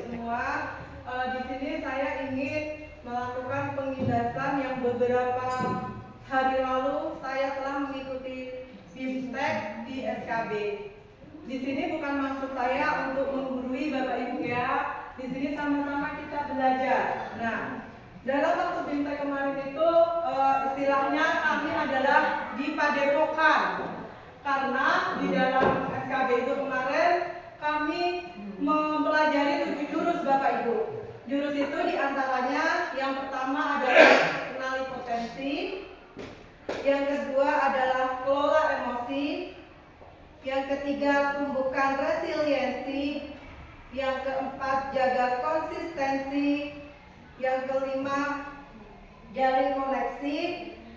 semua, di sini saya ingin melakukan pengindasan yang beberapa hari lalu saya telah mengikuti BIMSTEK di SKB. Di sini bukan maksud saya untuk menggurui Bapak Ibu ya. Di sini sama-sama kita belajar. Nah, dalam waktu BIMSTEK kemarin itu istilahnya kami adalah di padepokan. Karena di dalam SKB itu kemarin kami mempelajari 7 jurus Bapak Ibu. Jurus itu diantaranya yang pertama adalah kenali potensi, yang kedua adalah kelola emosi, yang ketiga tumbuhkan resiliensi, yang keempat jaga konsistensi, yang kelima jalin koneksi,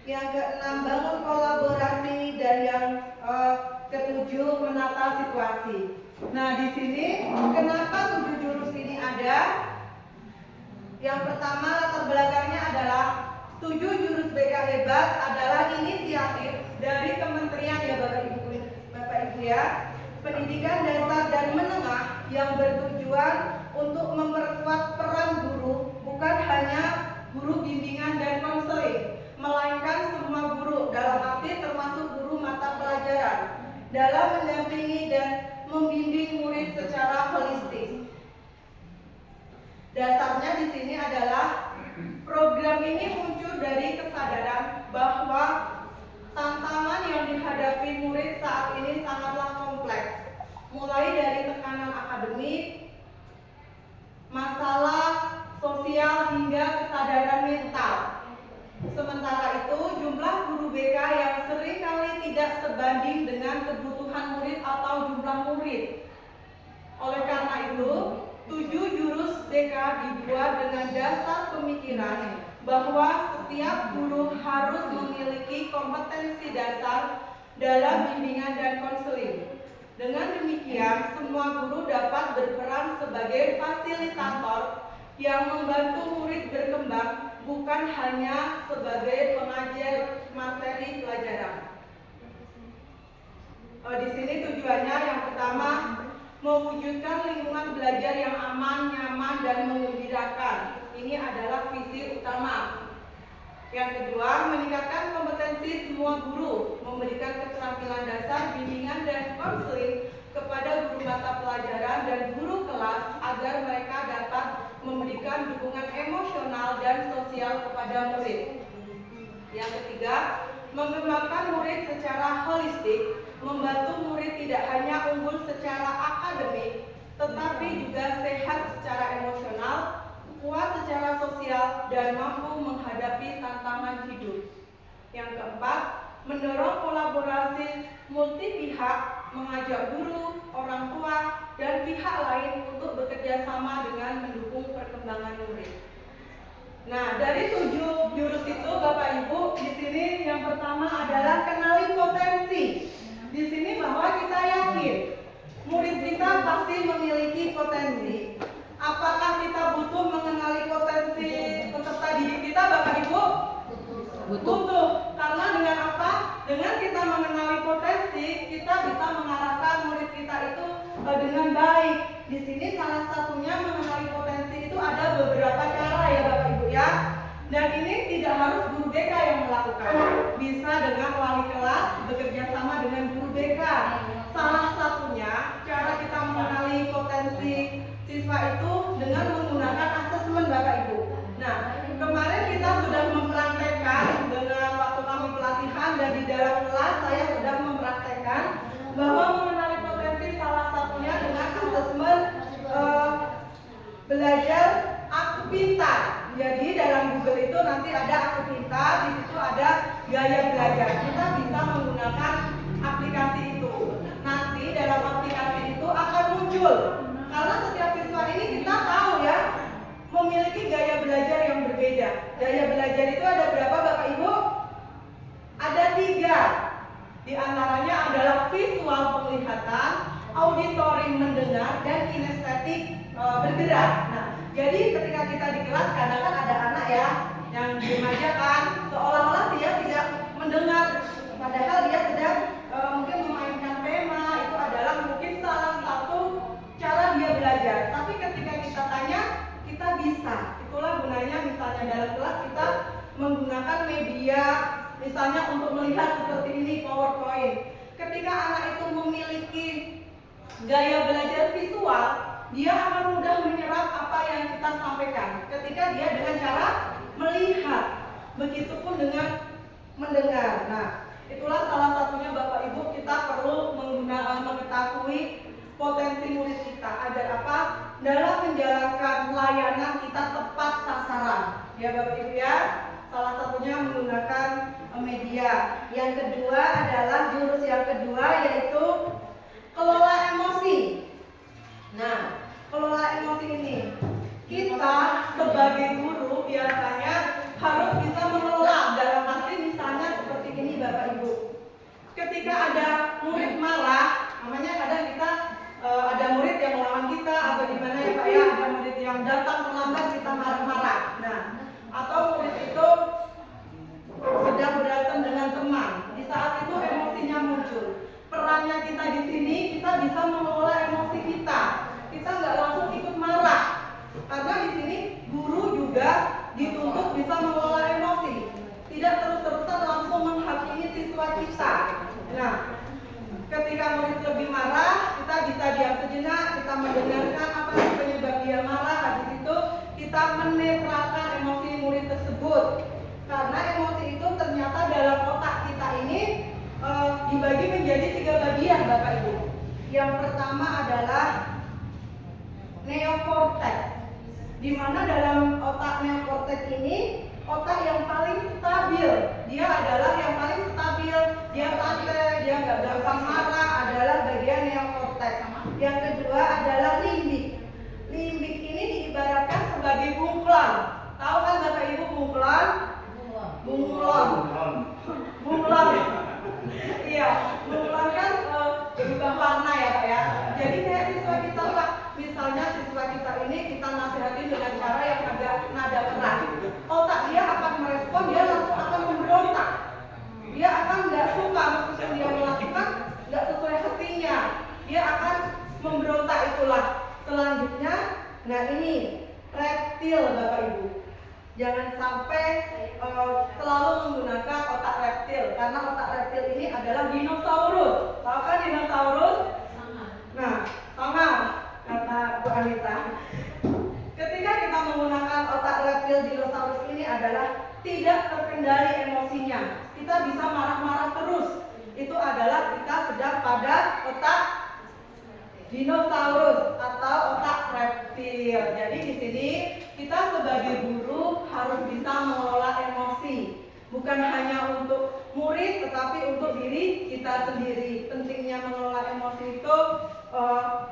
yang keenam bangun kolaborasi, dan yang ketujuh menata situasi. Nah, di sini kenapa 7 jurus ini ada? Yang pertama latar belakangnya adalah 7 jurus BK hebat adalah inisiatif dari Kementerian ya Bapak Ibu ya, Pendidikan Dasar dan Menengah yang bertujuan untuk memperkuat peran guru, bukan hanya guru bimbingan dan konseling, melainkan semua guru dalam arti termasuk guru mata pelajaran dalam mendampingi dan membimbing murid secara holistik. Dasarnya di sini adalah program ini muncul dari kesadaran bahwa tantangan yang dihadapi murid saat ini sangatlah kompleks, mulai dari tekanan akademik, masalah sosial hingga kesadaran mental. Sementara itu, jumlah guru BK yang seringkali tidak sebanding dengan kebutuhan murid atau jumlah murid. Oleh karena itu, 7 jurus BK dibuat dengan dasar pemikiran bahwa setiap guru harus memiliki kompetensi dasar dalam bimbingan dan konseling. Dengan demikian, semua guru dapat berperan sebagai fasilitator yang membantu murid berkembang, bukan hanya sebagai pengajar materi pelajaran. Di sini tujuannya yang pertama, mewujudkan lingkungan belajar yang aman, nyaman, dan menggembirakan. Ini adalah visi utama. Yang kedua, meningkatkan kompetensi semua guru, memberikan keterampilan dasar, bimbingan, dan konseling kepada guru mata pelajaran dan guru kelas agar mereka dapat memberikan dukungan emosional dan sosial kepada murid. Yang ketiga, mengembangkan murid secara holistik, membantu murid tidak hanya unggul secara akademik, tetapi juga sehat secara emosional, kuat secara sosial, dan mampu menghadapi tantangan hidup. Yang keempat, mendorong kolaborasi multi pihak, mengajak guru, orang tua, dan pihak lain untuk bekerja sama dengan mendukung perkembangan murid. Nah, dari 7 jurus itu Bapak Ibu, di sini yang pertama adalah kenali potensi. Di sini bahwa kita yakin murid kita pasti memiliki potensi. Apakah kita butuh mengenali potensi peserta didik kita Bapak Ibu? Butuh. Karena dengan apa? Dengan kita mengenali potensi, kita bisa mengarahkan murid kita itu dengan baik. Di sini salah satunya mengenali potensi itu ada beberapa cara ya Bapak Ibu ya. Dan ini tidak harus guru BK yang melakukan. Bisa dengan wali kelas bekerja sama dengan guru BK. Salah satunya cara kita mengenali potensi siswa itu dengan menggunakan asesmen Bapak Ibu. Nah, kemarin kita sudah mempraktekkan dengan waktu kami pelatihan dan di dalam kelas saya sudah mempraktekkan bahwa mengenali potensi salah satunya dengan asesmen belajar Aku Pintar. Jadi dalam Google itu nanti ada Aku Pintar, di situ ada gaya belajar. Kita bisa menggunakan aplikasi itu. Nanti dalam aplikasi itu akan muncul. Karena setiap siswa ini kita tahu ya, memiliki gaya belajar yang berbeda. Gaya belajar itu ada berapa Bapak Ibu? Ada 3. Di antaranya adalah visual penglihatan, auditory mendengar, dan kinestetik bergerak. Nah, jadi ketika kita di kelas kadang kan ada anak ya yang diem aja kan, seolah-olah dia tidak mendengar, padahal dia sedang mungkin memainkan tema. Itu adalah mungkin salah satu cara dia belajar. Tapi ketika kita menggunakan media, misalnya untuk melihat seperti ini PowerPoint. Ketika anak itu memiliki gaya belajar visual, dia akan mudah menyerap apa yang kita sampaikan ketika dia dengan cara melihat. Begitupun dengan mendengar. Nah, itulah salah satunya Bapak Ibu, kita perlu mengetahui potensi murid kita agar apa? Dalam menjalankan layanan kita tepat sasaran. Ya Bapak Ibu ya. Salah satunya menggunakan media. Yang kedua adalah jurus yang kedua, yaitu kelola emosi. Nah, kelola emosi ini kita sebagai guru biasanya harus bisa mengelola, dalam arti misalnya seperti ini Bapak Ibu. Ketika ada murid marah, namanya kadang kita ada murid yang melawan kita atau gimana ya Pak ya, ada murid yang datang terlambat kita marah-marah. Nah, atau murid itu sedang berantem dengan teman. Di saat itu emosinya muncul. Perannya kita di sini, kita bisa mengelola emosi kita. Kita nggak langsung ikut marah. Karena di sini guru juga dituntut bisa mengelola emosi. Tidak terus-terusan langsung menghakimi siswa kita. Nah, ketika murid lebih marah, kita bisa diam sejenak, kita mendengarkan apa yang penyebab dia marah. Habis itu kita menetralkan emosi murid tersebut. Karena emosi itu ternyata dalam otak kita ini dibagi menjadi 3 bagian Bapak Ibu. Yang pertama adalah neokortex, di mana dalam otak neokortex ini otak yang paling stabil. Dia adalah yang paling stabil, dia santai, dia nggak gampang marah, adalah bagian neokortex. Yang kedua adalah limbik. Limbik ini diibaratkan sebagai bunglon. Tahu kan Bapak Ibu bunglon? Bunglon. Bunglon. Iya, bunglon kan berubah warna ya Pak ya. Jadi kayak siswa kita Pak, misalnya siswa kita ini kita nasihatin dengan cara yang agak nada keras. Otak dia akan merespon, dia langsung akan memberontak. Dia akan nggak suka meskipun dia melakukan nggak sesuai hatinya. Dia akan memberontak, itulah. Selanjutnya, nah ini reptil Bapak Ibu. Jangan sampai selalu menggunakan otak reptil, karena otak reptil ini adalah dinosaurus. Tahu kan dinosaurus? Nah, sama kata Bu Anita. Ketika kita menggunakan otak reptil dinosaurus ini adalah tidak terkendali emosinya. Kita bisa marah-marah terus. Itu adalah kita sedang pada otak dinosaurus atau otak reptil. Jadi di sini kita sebagai guru harus bisa mengelola emosi, bukan hanya untuk murid tetapi untuk diri kita sendiri. Pentingnya mengelola emosi itu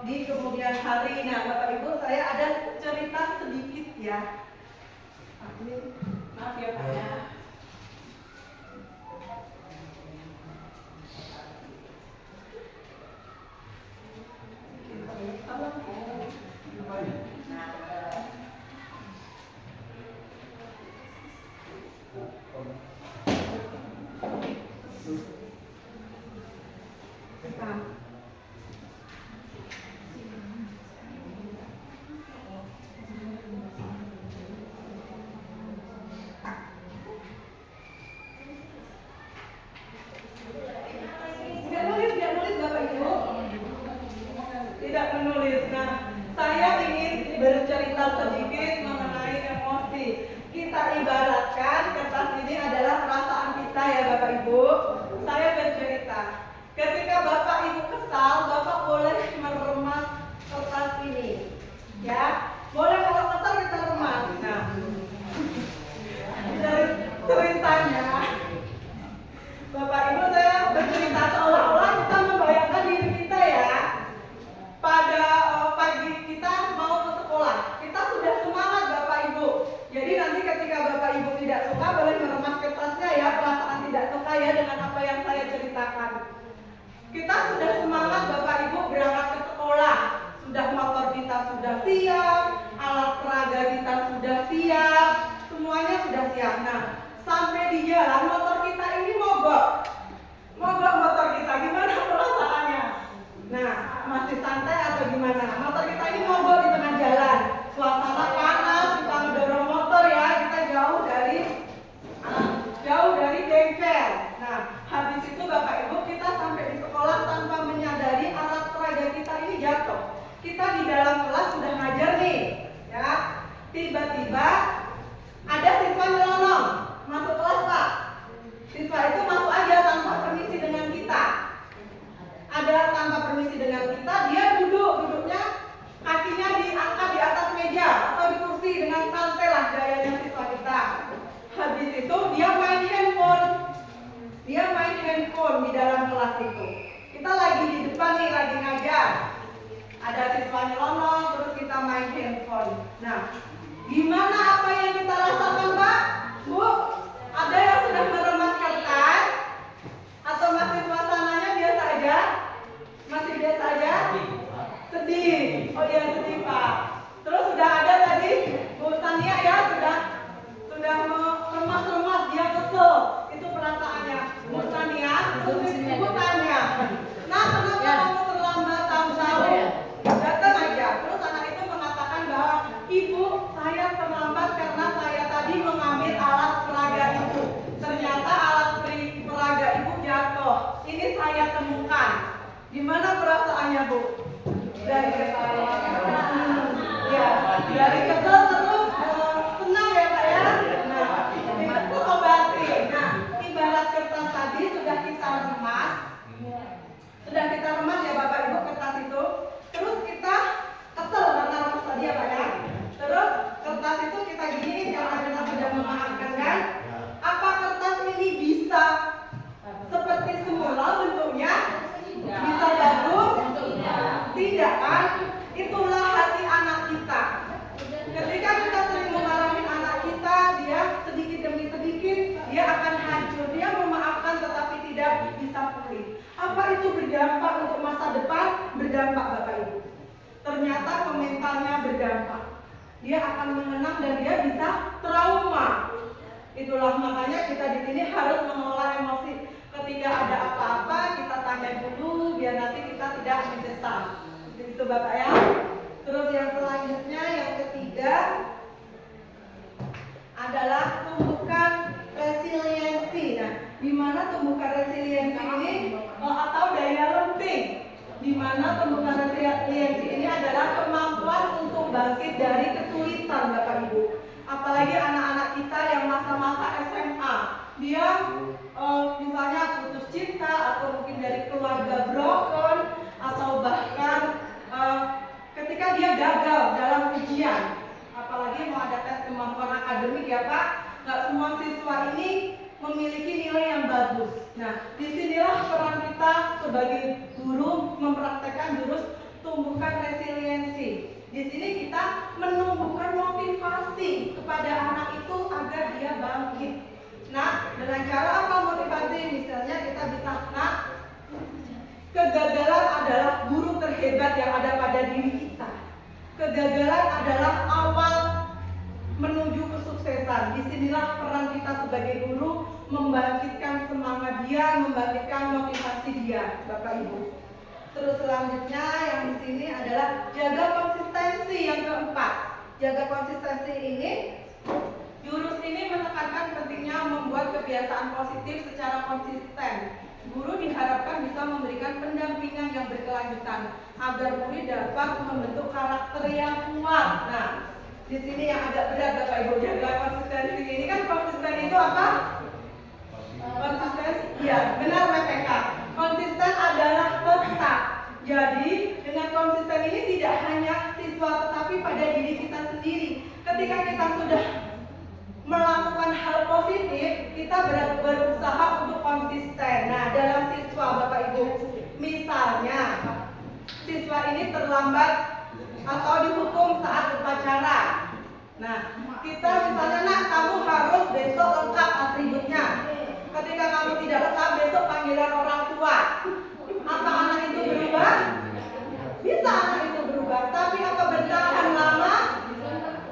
di kemudian hari. Nah Bapak Ibu, saya ada cerita sedikit ya. Maaf ya Pak ya. Tidak menulis. Nah, saya ingin bercerita sedikit mengenai emosi. Kita ibaratkan kertas ini adalah perasaan kita ya Bapak Ibu. Saya bercerita. Ketika Bapak Ibu kesal, Bapak boleh meremas kertas ini. Ya, boleh kalau kesal kita remas. Nah, ceritanya Bapak Ibu, saya bercerita seolah-olah kita membayangkan diri kita ya. Pada pagi kita mau ke sekolah, kita sudah semangat Bapak Ibu. Jadi nanti ketika Bapak Ibu tidak suka boleh meremas kertasnya ya, perasaan tidak suka ya dengan apa yang saya ceritakan. Kita sudah semangat Bapak Ibu berangkat ke sekolah, sudah motor kita sudah siap, alat peraga kita sudah siap, semuanya sudah siap. Nah, sampai di jalan motor kita ini mogok motor kita, gimana perasaannya? Nah, masih santai atau gimana? Motor kita ini mogok di tengah jalan, suasana panas, kita mendorong motor ya, kita jauh dari handphone di dalam kelas itu. Kita lagi di depan nih, lagi ngajar. Ada siswa nyelonong, terus kita main handphone. Nah, gimana apa yang kita rasakan, Pak? Bu? Ada yang sudah meremas kertas? Atau masih suasananya biasa aja? Masih biasa aja? Sedih. Oh iya, sedih, Pak. Terus sudah ada tadi Bu Tania ya, sudah remas-remas, dia kesel. Itu perasaannya Bu Tania. Terus Ibu tanya, nah kenapa kamu terlambat tahu-tahu? Datang aja. Terus anak itu mengatakan bahwa Ibu, saya terlambat karena saya tadi mengambil alat peraga Ibu. Ternyata alat peraga Ibu jatuh. Ini saya temukan. Gimana perasaannya, Bu? Dari kesel. Ya, dari kesel terus senang ya, Pak ya. Nah, itu obati. Nah, ibarat kertas tadi sudah kita remas. Sudah kita remas ya Bapak Ibu kertas itu. Terus kita kesel karena remas tadi ya Pak ya. Terus kertas itu kita giniin karena kita sudah memaafkan kan. Apa kertas ini bisa seperti semula bentuknya? Bisa bagus? Tidak kan? Itulah hati anak kita. Ketika kita sering memarahi anak kita, dia sedikit demi sedikit dia akan hancur. Dia memaafkan tetapi tidak bisa pulih. Apa itu berdampak untuk masa depan? Berdampak Bapak Ibu. Ternyata mentalnya berdampak. Dia akan mengenang dan dia bisa trauma. Itulah makanya kita di sini harus mengelola emosi. Ketika ada apa-apa kita tanya dulu biar nanti kita tidak mendesak. Itu Bapak ya. Terus yang selanjutnya yang ketiga adalah tumbuhkan resiliensi. Nah, di mana tumbuhkan resiliensi ini atau daya lenting. Di mana tumbuhkan resiliensi ini adalah kemampuan untuk bangkit dari kesulitan Bapak Ibu. Apalagi anak-anak kita yang masa-masa SMA. Dia misalnya putus cinta atau mungkin dari keluarga broken atau bahkan ketika dia gagal dalam ujian, apalagi mau ada tes kemampuan akademik ya Pak, nggak semua siswa ini memiliki nilai yang bagus. Nah, disinilah peran kita sebagai guru mempraktekkan jurus tumbuhkan resiliensi. Di sini kita menumbuhkan motivasi kepada anak itu agar dia bangkit. Nah, dengan cara apa motivasi? Misalnya kita bisa, nah, kegagalan adalah guru terhebat yang ada pada diri kita. Kegagalan adalah awal menuju kesuksesan. Disinilah peran kita sebagai guru membangkitkan semangat dia, membangkitkan motivasi dia, Bapak Ibu. Terus selanjutnya yang di sini adalah jaga konsistensi yang keempat. Jaga konsistensi ini, jurus ini menekankan pentingnya membuat kebiasaan positif secara konsisten. Guru diharapkan bisa memberikan pendampingan yang berkelanjutan agar murid dapat membentuk karakter yang kuat. Nah, di sini yang agak berat Bapak Ibu, jaga konsistensi ini kan konsisten itu apa? Konsistensi, ya benar PPK. Konsisten adalah tetap. Jadi dengan konsisten ini tidak hanya siswa tetapi pada diri kita sendiri. Ketika kita sudah melakukan hal positif, kita berusaha untuk konsisten. Nah, dalam siswa Bapak Ibu, misalnya siswa ini terlambat atau dihukum saat upacara. Nah, kita misalnya, nak kamu harus besok lengkap atributnya. Ketika kamu tidak lengkap, besok panggilan orang tua. Apa anak itu berubah? Bisa anak itu berubah, tapi apa bertahan lama?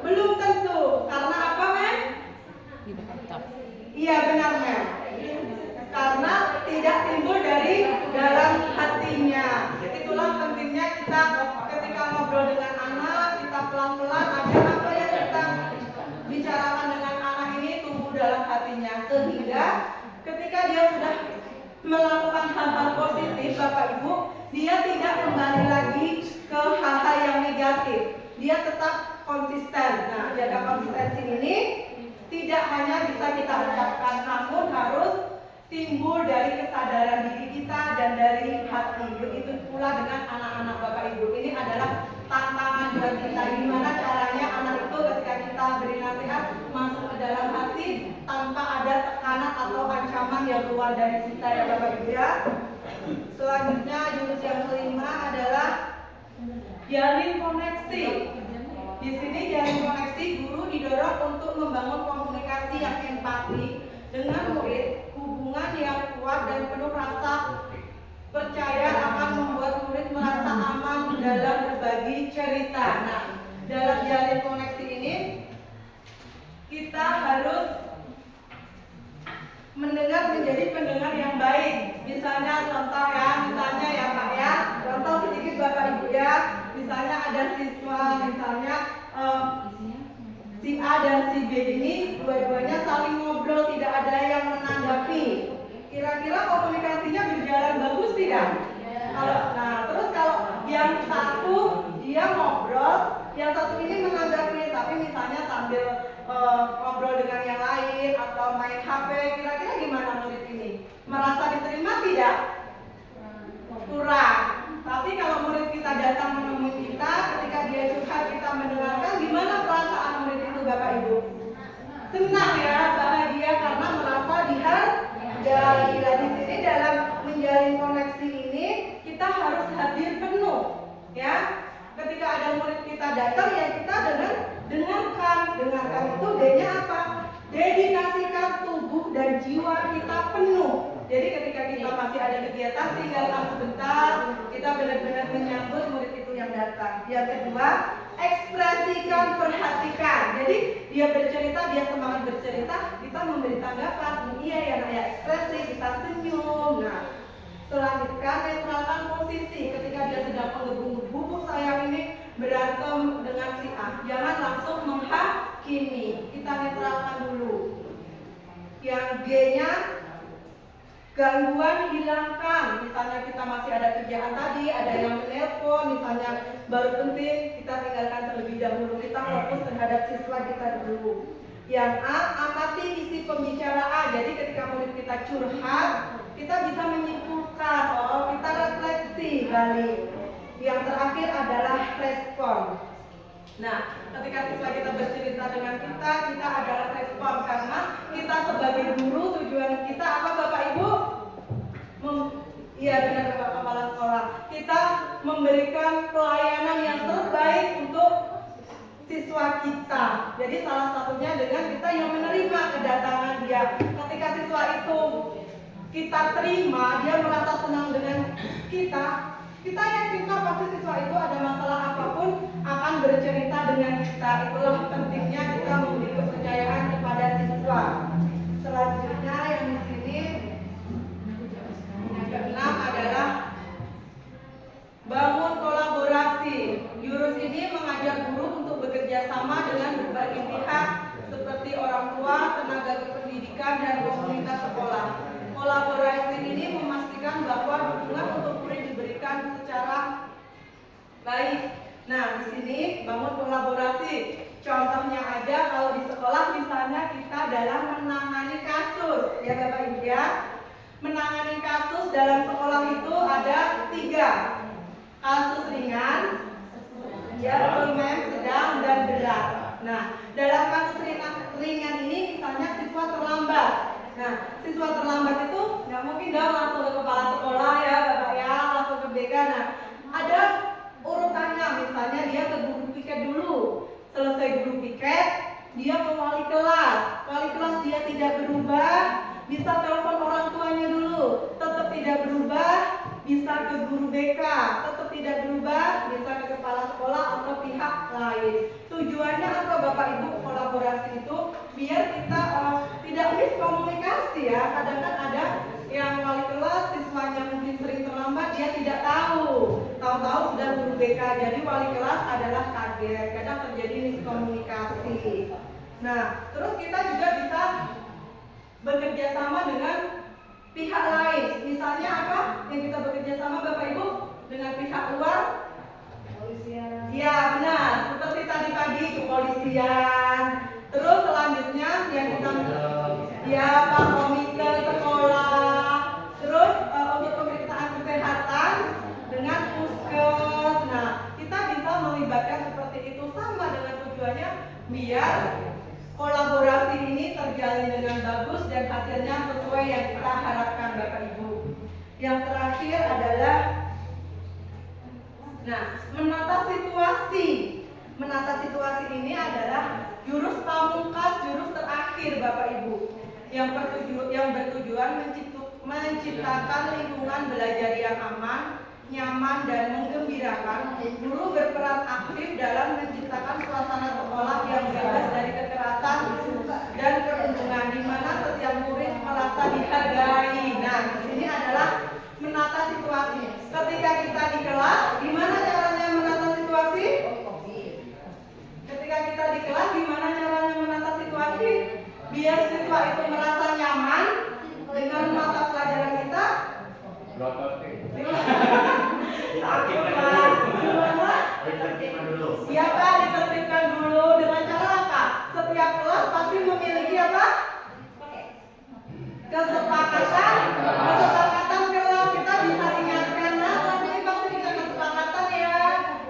Belum tentu. Karena apa, Mem? Iya benar, Mem. Karena tidak timbul dari dalam hatinya. Itulah pentingnya kita ketika ngobrol dengan anak, kita pelan-pelan agar apa yang kita bicarakan dengan anak ini tumbuh dalam hatinya. Sehingga ketika dia sudah melakukan hal-hal positif, Bapak Ibu, dia tidak kembali lagi ke hal-hal yang negatif. Dia tetap konsisten. Nah, jaga konsistensi ini tidak hanya bisa kita ucapkan, namun harus timbul dari kesadaran diri kita dan dari hati. Begitu pula dengan anak-anak Bapak Ibu. Ini adalah tantangan buat kita. Gimana caranya anak itu ketika kita beri nasihat masuk ke dalam hati tanpa ada tekanan atau ancaman aman yang keluar dari kita ya Bapak Ibu ya. Selanjutnya jurus yang kelima adalah jalin koneksi. Di sini jalin koneksi, guru didorong untuk membangun komunikasi yang empati dengan murid, hubungan yang kuat dan penuh rasa percaya akan membuat murid merasa aman dalam berbagi cerita. Nah, dalam jalin koneksi ini kita harus menjadi pendengar yang baik. Misalnya contoh ya, misalnya ya Pak ya, contoh sedikit Bapak Ibu ya. Misalnya ada siswa, misalnya si A dan si B ini dua-duanya saling ngobrol, tidak ada yang menanggapi. Kira-kira komunikasinya berjalan bagus tidak? Nah, terus kalau yang satu dia ngobrol, yang satu ini menanggapi, tapi misalnya sambil ngobrol dengan yang lain atau main HP, kira-kira gimana murid ini? Merasa diterima tidak? Kurang. Tapi kalau murid kita datang menemui kita, ketika dia curhat kita mendengarkan, gimana perasaan murid itu Bapak Ibu? Senang ya, bahagia karena merasa dihargai. Di sini dalam menjalin koneksi ini kita harus hadir penuh, ya. Ketika ada murid kita datang, ya kita dengarkan itu D-nya apa? Dedikasikan tubuh dan jiwa kita penuh. Jadi ketika kita masih ada kegiatan, tinggalkan sebentar, kita benar-benar menyambut murid itu yang datang. Yang kedua, ekspresikan, perhatikan. Jadi dia bercerita, dia semangat bercerita, kita memberi tanggapan. Iya ya, nah ya, ekspresi, kita senyum. Nah, selanjutnya netralkan posisi. Ketika dia sedang menggebu-gebu, saya ini berantem dengan si A, jangan langsung menghakimi, kita netralkan dulu. Yang G-nya, gangguan hilangkan. Misalnya kita masih ada kerjaan tadi, ada yang menelpon, misalnya baru penting, kita tinggalkan terlebih dahulu. Kita fokus terhadap siswa kita dulu. Yang A, amati isi pembicaraan. Jadi ketika murid kita curhat, kita bisa menyimpulkan, oh kita refleksi balik. Yang terakhir adalah respon. Nah, ketika siswa kita bercerita dengan kita adalah respon, karena kita sebagai guru, tujuan kita apa Bapak Ibu? Iya benar Bapak Kepala Sekolah. Kita memberikan pelayanan yang terbaik untuk siswa kita. Jadi salah satunya dengan kita yang menerima kedatangan dia. Ketika siswa itu kita terima, dia merasa senang dengan kita yakin pasti siswa itu ada masalah apapun akan bercerita dengan kita. Itulah pentingnya kita memberi kepercayaan kepada siswa. Selanjutnya yang di sini yang keenam adalah bangun kolaborasi. Jurus ini mengajak guru untuk bekerja sama dengan berbagai pihak seperti orang tua, tenaga kependidikan dan komunitas sekolah. Kolaborasi ini memastikan bahwa dukungan untuk murid diberikan secara baik. Nah, di sini bangun kolaborasi. Contohnya aja kalau di sekolah misalnya kita dalam menangani kasus, ya Bapak Ibu ya. Menangani kasus dalam sekolah itu ada 3. Kasus ringan, sedang dan berat. Nah, dalam kasus ringan ini misalnya siswa terlambat. Nah, siswa terlambat itu nggak mungkin dong langsung ke kepala sekolah ya Bapak ya, langsung ke BK. Nah, ada urutannya, misalnya dia ke guru piket dulu. Selesai guru piket, dia ke wali kelas. Wali kelas dia tidak berubah, bisa telepon orang tuanya dulu. Tetap tidak berubah, bisa ke guru BK. Tetap tidak berubah, bisa ke kepala sekolah atau pihak lain. Tujuannya apa Bapak Ibu kolaborasi itu? Biar kita tidak miskomunikasi ya. Kadang kan ada yang wali kelas, siswanya mungkin sering terlambat, dia tidak tahu. Tahu-tahu sudah guru BK, jadi wali kelas adalah kaget. Kadang terjadi miskomunikasi. Nah, terus kita juga bisa bekerja sama dengan pihak lain. Misalnya apa yang kita bekerja sama Bapak Ibu? Dengan pihak luar? Kepolisian. Ya benar, seperti tadi pagi kepolisian. Terus selanjutnya yang kita Pak komite sekolah. Terus untuk pemeriksaan kesehatan dengan puskes. Nah, kita bisa melibatkan seperti itu, sama dengan tujuannya biar kolaborasi ini terjalin dengan bagus dan hasilnya sesuai yang kita Yang terakhir adalah menata situasi. Menata situasi ini adalah jurus pamungkas, jurus terakhir Bapak Ibu, yang bertujuan menciptakan lingkungan belajar yang aman, nyaman, dan menggembirakan. Guru berperan aktif dalam menciptakan suasana sekolah yang bebas dari kekerasan dan perundungan, di mana setiap murid merasa dihargai. Nah, di sini adalah menata situasi. Ketika kita di kelas, gimana caranya menata situasi? Ketika kita di kelas, gimana caranya menata situasi? Biar siswa itu merasa nyaman dengan mata pelajaran kita. Siapa ditertibkan dulu dengan cara apa? Setiap kelas pasti memiliki apa? Kesepakatan kelas. Kita bisa ingatkan, kelas ini pasti punya kesepakatan ya.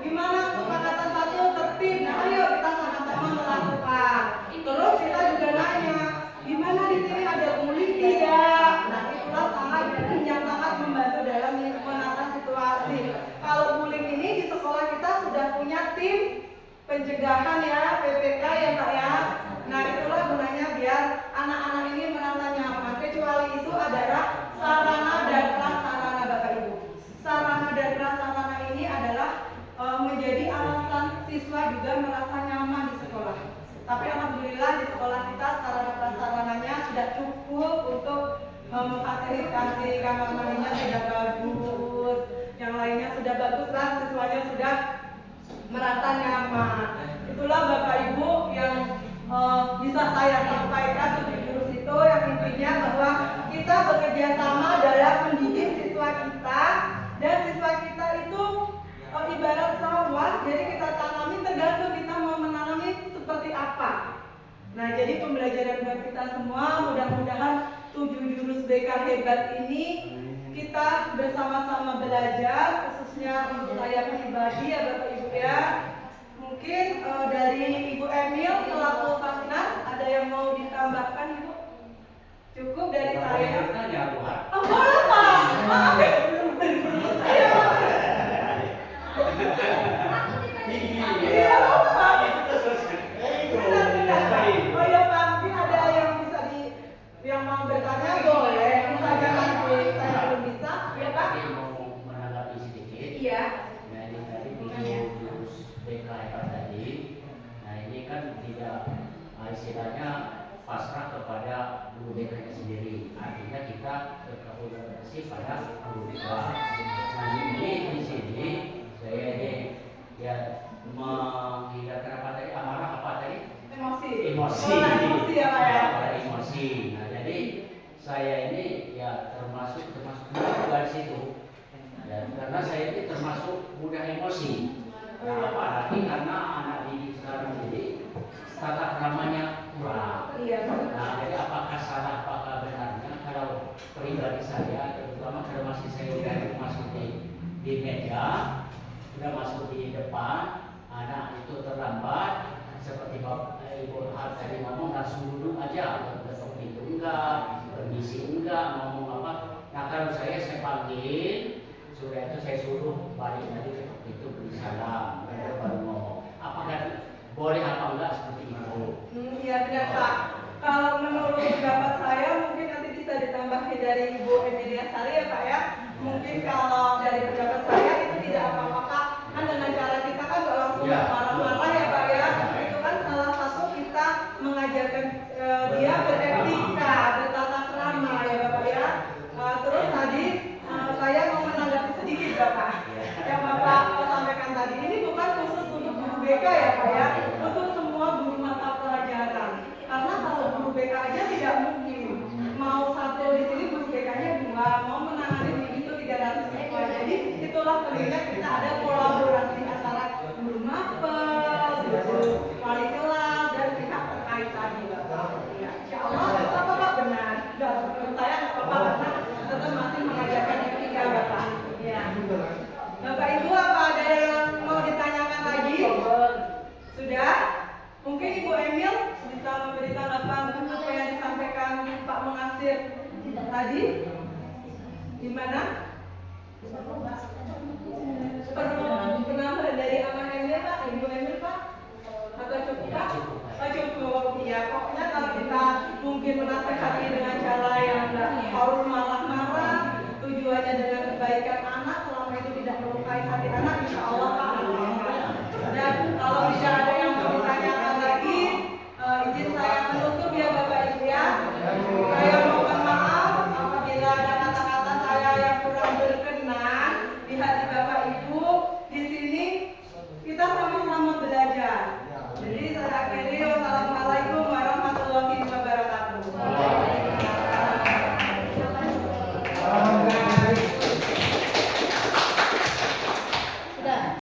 Gimana kesepakatan satu tertib? Nah, ayo kita sama-sama melakukan. Terus kita juga nanya, gimana di sini ada bullying tidak? Nah, itulah yang sangat membantu dalam menata situasi. Kalau bullying ini di sekolah kita sudah punya tim pencegahan ya, PPK ya Pak ya. Nah, itulah gunanya biar anak-anak ini merasa nyaman. Kecuali itu adalah sarana dan prasarana Bapak Ibu. Sarana dan prasarana ini adalah menjadi alasan siswa juga merasa nyaman di sekolah. Tapi alhamdulillah di sekolah kita sarana prasarananya sudah cukup untuk memfasilitasi, kamar mandinya sudah bagus, yang lainnya sudah bagus lah, siswanya sudah merasa nyaman. Itulah Bapak Ibu yang bisa saya sampaikan untuk jurus itu, yang intinya bahwa kita bekerja sama dalam mendidik siswa kita, dan siswa kita itu ibarat sawah, jadi kita tanami tergantung kita mau menanami seperti apa. Nah, jadi pembelajaran buat kita semua, mudah-mudahan 7 jurus BK hebat ini kita bersama-sama belajar, khususnya untuk saya pribadi ya Bapak Ibu ya. Mungkin dari Ibu Emil selaku Fasnas ada yang mau ditambahkan Ibu? Cukup dari saya. Oh, boleh Pak. Iya Pak. Oh ya Pak, mungkin ada yang bisa yang mau bertanya boleh. Misalnya nanti saya belum bisa, ya Pak. Mau menanggapi sedikit. Iya. Nah, ini tadi jurus BK tadi. Nah, ini kan tidak istilahnya pasrah kepada guru BK-nya sendiri. Artinya kita berkomunikasi pada guru BK. Nah, ini di sini saya ini ya menghindarkan apa tadi, amarah apa tadi? Emosi ya Pak ya. Emosi. Nah, jadi saya ini ya termasuk juga di situ. Dan karena saya ini termasuk mudah emosi. Nah, apalagi karena anak didik sekarang jadi tata keramanya kurang. Nah, jadi apakah salah, apakah benarnya kalau pribadi saya, terutama kalau masih saya udah masuk di meja, sudah masuk di depan, anak itu terlambat, seperti Ibu Har tadi ngomong langsung duduk aja, ketok pintu enggak, permisi enggak, ngomong apa. Nah, kalau saya panggil, sudah itu saya suruh balik lagi ketok pintu, beri salam, baru ngomong. Apakah boleh apa enggak seperti itu? Iya benar Pak. Kalau menurut pendapat saya mungkin nanti bisa ditambahin dari Ibu Emilia Sari ya Pak ya. Mungkin kalau dari pendapat saya itu tidak apa-apa Pak. Kan dengan cara kita kan nggak langsung marah-marah ya Pak ya. Itu kan salah satu kita mengajarkan dia beretika, bertata krama ya Bapak ya. Terus tadi saya mau menanggapi sedikit Bapak. Yang Bapak sampaikan tadi ini bukan khusus untuk guru BK ya Pak ya. Untuk semua guru mata pelajaran. Karena kalau guru BK aja tidak mungkin. Mau satu di sini guru BK-nya 2, mau menangani begitu 300 siswa. Jadi itulah pentingnya kita ada kolaborasi antara guru mapel, guru wali kelas dan pihak terkait tadi Bapak. Ya, insya Allah Bapak benar. Menurut saya nggak apa-apa karena tetap masih mengajarkan etika Bapak. Ya. Bapak Ibu apa ada yang mau ditanyakan lagi? Sudah? Mungkin Ibu Emil bisa memberi tanggapan apa yang disampaikan Pak Mengasir tadi? Gimana? Perlu penambahan dari Aman Emil Pak, Ibu Emil Pak? Atau cukup Pak? Oh cukup, ya pokoknya kalau kita mungkin menasehati dengan cara yang enggak harus marah-marah, tujuannya dengan kebaikan anak, selama itu tidak melukai hati anak, insya Allah